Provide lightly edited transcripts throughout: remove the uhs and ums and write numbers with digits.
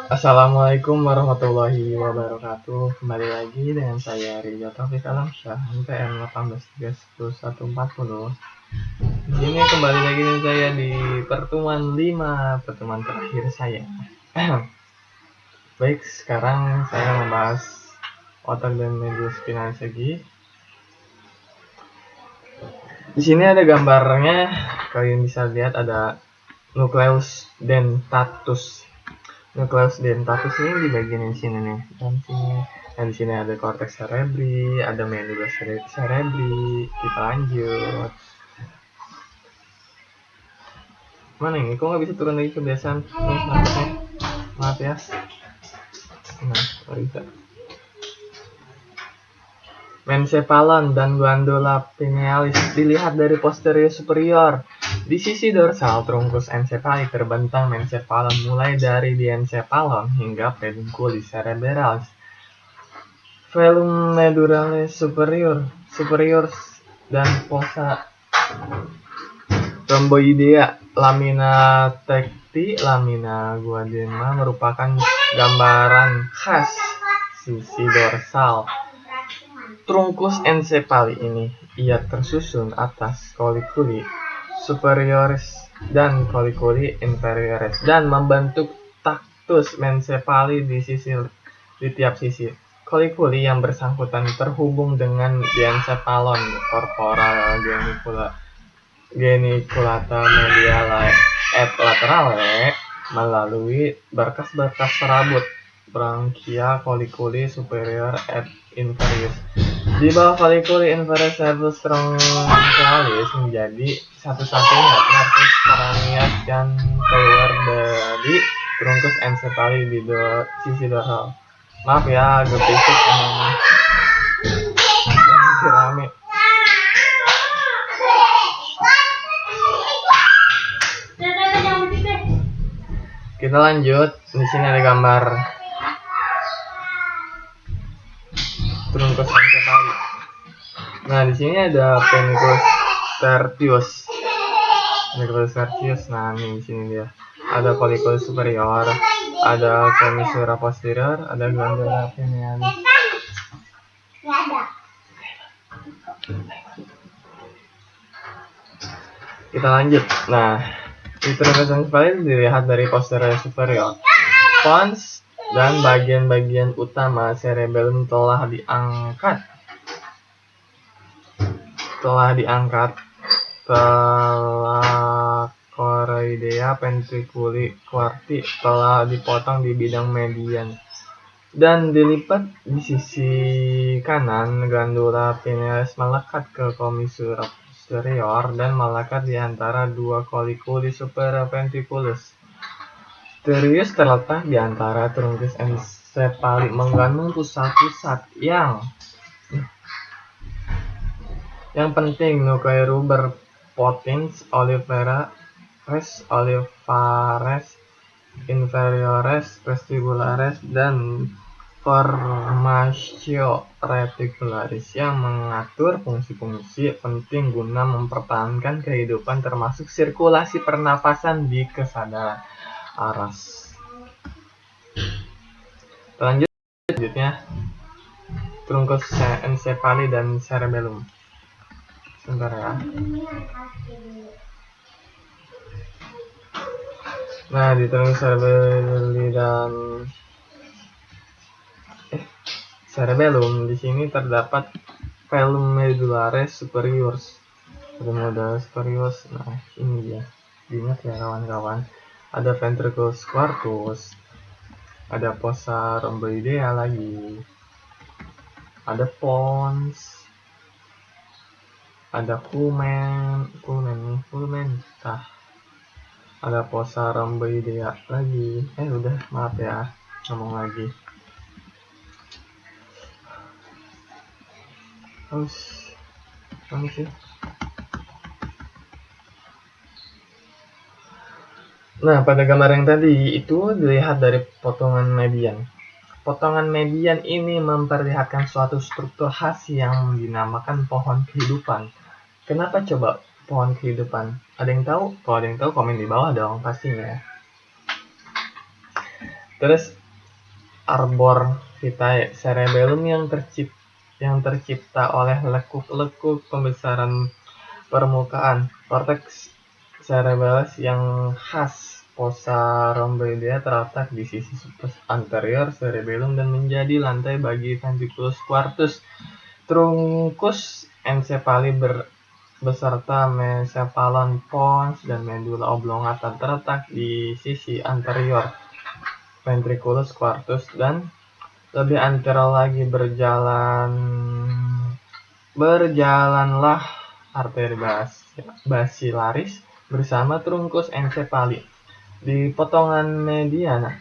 Assalamualaikum warahmatullahi wabarakatuh. Kembali lagi dengan saya Ridha Taufik Alamsyah, NPM 183140. Di sini kembali lagi dengan saya di pertemuan 5, pertemuan terakhir saya. Baik, sekarang saya membahas otak dan media spinal segi. Di sini ada gambarnya, kalian bisa lihat ada nucleus dentatus. Nucleus dentatus ini di bagian sini nih, dan sini. Nah, di sini ada cortex cerebri, ada medulla cerebri. Kita lanjut. Mana ini? Kok nggak bisa turun lagi kebiasaan? Maaf ya. Nah, nggak bisa. Mencephalon dan glandula pinealis dilihat dari posterior superior. Di sisi dorsal trunkus encephalic terbentang mencephalon mulai dari diencephalon hingga pedunculus cerebralis. Velum medullaris superior dan fossa rhomboidea. Lamina tecti, lamina guadema merupakan gambaran khas sisi dorsal trunkus encephali ini. Ia tersusun atas colliculi superioris dan colliculi inferioris dan membentuk tactus mencephali di tiap sisi. Colliculi yang bersangkutan terhubung dengan diencephalon corpora geniculata mediale et laterale melalui berkas-berkas serabut branchia colliculi superior et inferior. Di bawah colliculi inferior servus stroncalis menjadi satu-satunya nervus cranius yang keluar dari trunkus encephali di sisi dorsal. Maaf ya, agak berisik emang. Rame. Kita lanjut. Di sini ada gambar trunkus encephali. Nah, di sini ada penicillus tertius. Nah, ini di sini dia. Ada colliculi superior, ada commissura posterior, ada glandula pinealis. Kita lanjut. Nah, di trunkus encephali dilihat dari posterior superior. Pons dan bagian-bagian utama cerebellum telah diangkat. Choroidea ventriculi quarti telah dipotong di bidang median dan dilipat di sisi kanan. Glandula pinealis melekat ke commissura posterior dan melekat di antara dua colliculi superior ventriculus. Tertius terletak di antara trunkus encephali mengandung pusat-pusat yang penting nucleoruber potens olivares inferiores vestibularis dan formatio reticularis yang mengatur fungsi-fungsi penting guna mempertahankan kehidupan termasuk sirkulasi pernafasan di kesadaran aras. Selanjutnya trunkus encephali dan cerebellum. Sebentar ya. Nah, di trunkus cerebellum di sini terdapat velum medullaris superior. Nah, ini dia. Ingat ya kawan-kawan. Ada ventriculus quartus, ada fossa rhomboidea lagi, ada pons, ada pulmen, ada fossa rhomboidea lagi. Udah, maaf ya, ngomong lagi. Nah, pada gambar yang tadi itu dilihat dari potongan median. Potongan median ini memperlihatkan suatu struktur khas yang dinamakan pohon kehidupan. Kenapa coba pohon kehidupan? Ada yang tahu? Kalau ada yang tahu komen di bawah dong pastinya. Terus arbor vitae, cerebellum yang tercipta oleh lekuk-lekuk pembesaran permukaan. Cortex cerebellaris yang khas fossa rhomboidea terletak di sisi anterior cerebellum dan menjadi lantai bagi ventriculus quartus. Trunkus encephalii beserta mesencephalon pons dan medula oblongata terletak di sisi anterior ventriculus quartus, dan lebih anterior lagi berjalanlah arteri basilaris bersama trunkus encephalii. Di potongan median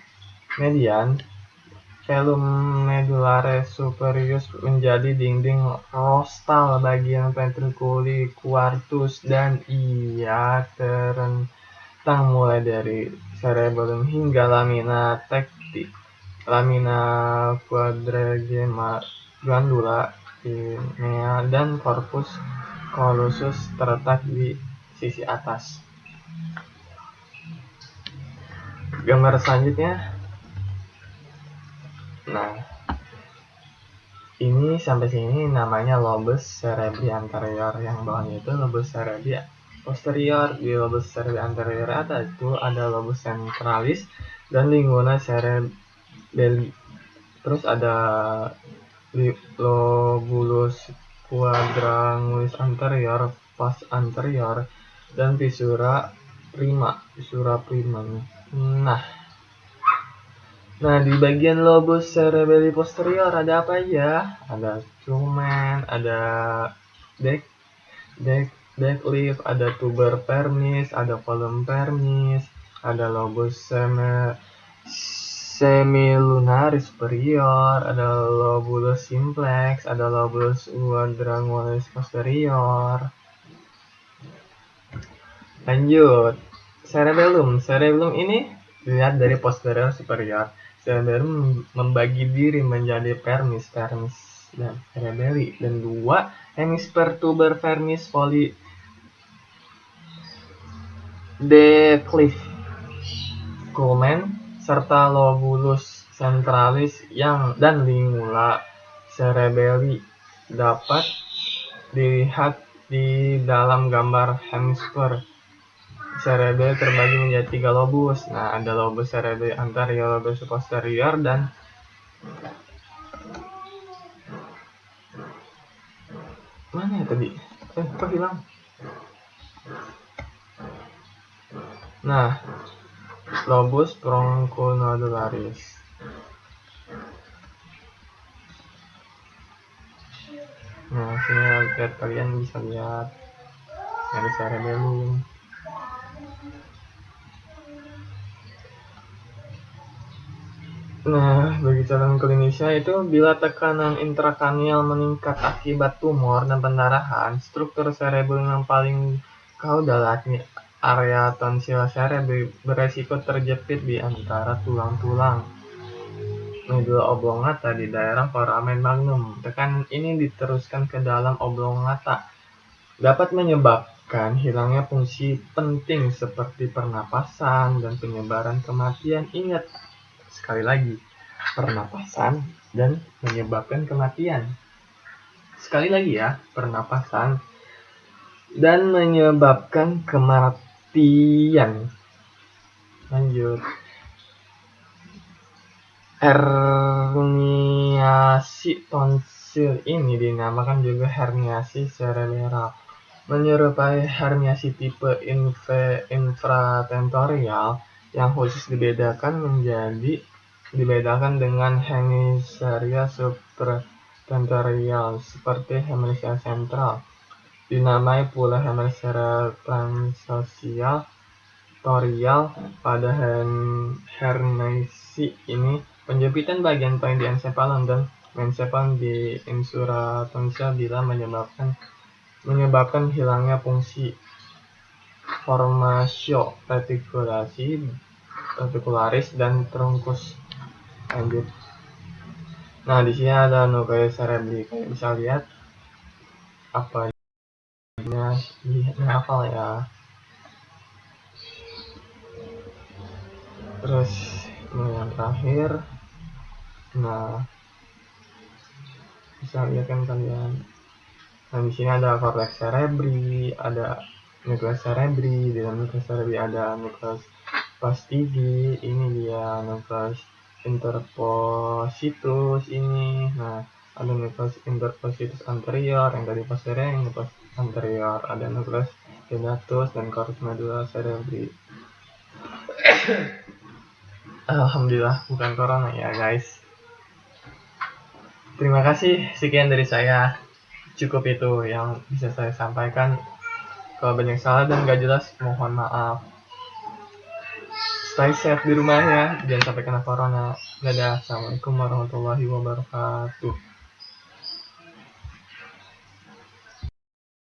velum medullare superius menjadi dinding rostal bagian ventriculi quartus, dan ia terentang mulai dari cerebellum hingga lamina tecti. Lamina quadragema, glandula pinea, dan corpus callosum terletak di sisi atas. Gambar selanjutnya. Nah, ini sampai sini namanya lobus cerebri anterior, yang bawahnya itu lobus cerebri posterior. Di lobus cerebri anterior ada lobus centralis dan linguna cerebelli. Terus ada lobulus quadrangulis anterior, vas anterior, dan visura prima. Nah, di bagian lobus cerebelli posterior ada apa aja? Ada lumen, ada deckleaf, ada tuber pernis, ada column pernis, ada lobus semilunaris superior, ada lobulus simplex, ada lobulus quadrangulis posterior. Lanjut, cerebellum ini dilihat dari posterior superior. Cerebellum membagi diri menjadi pernis dan cerebelli, dan dua hemisfer tuber pernis foli deckleaf culmen serta lobulus centralis dan lingula cerebelli dapat dilihat di dalam gambar. Hemisfer cerebelli terbagi menjadi 3 lobus. Nah, ada lobus cerebelli anterior, lobus posterior, dan mana ya tadi? Kok hilang? Nah, lobus bronchonodularis. Nah, sini kalian bisa lihat ada cerebellum. Nah, bagi calon klinisnya itu bila tekanan intrakranial meningkat akibat tumor dan pendarahan, struktur cerebellum yang paling kaudal, area tonsil cerebri, beresiko terjepit di antara tulang-tulang medula oblongata di daerah foramen magnum. Tekanan ini diteruskan ke dalam oblongata, dapat menyebabkan hilangnya fungsi penting seperti pernapasan dan penyebaran kematian. Ingat, sekali lagi, pernapasan dan menyebabkan kematian. Sekali lagi ya, pernapasan dan menyebabkan kematian. Lanjut. Herniasi tonsil ini dinamakan juga herniasi cerebral. Menyerupai herniasi tipe infratentorial yang khusus dibedakan dengan hemisferia supratentorial seperti hemisferia sentral. Dinamai pula hemisferia transosial torial. Pada herniasi ini penjepitan bagian paling di encephalon dan mencephalon di insula tonsil bila menyebabkan hilangnya fungsi formatio reticularis dan trunkus. Lanjut. Nah, di sini ada nucleus cerebri. Kalian bisa lihat apa ini hafal ya. Terus Nah, yang terakhir, nah bisa lihat kan kalian. Nah, di sini ada cortex cerebri, ada nucleus cerebri, di dalam nucleus cerebri ada nucleus plastivi, ini dia nucleus interpositus ini. Nah, ada nucleus interpositus anterior, yang tadi posterior, yang nucleus anterior, ada nucleus dentatus dan cortex medulla cerebri. Alhamdulillah bukan corona ya guys. Terima kasih, sekian dari saya. Cukup itu yang bisa saya sampaikan. Kalau banyak salah dan gak jelas, mohon maaf. Stay safe di rumah ya, jangan sampai kena corona. Dadah, assalamualaikum warahmatullahi wabarakatuh.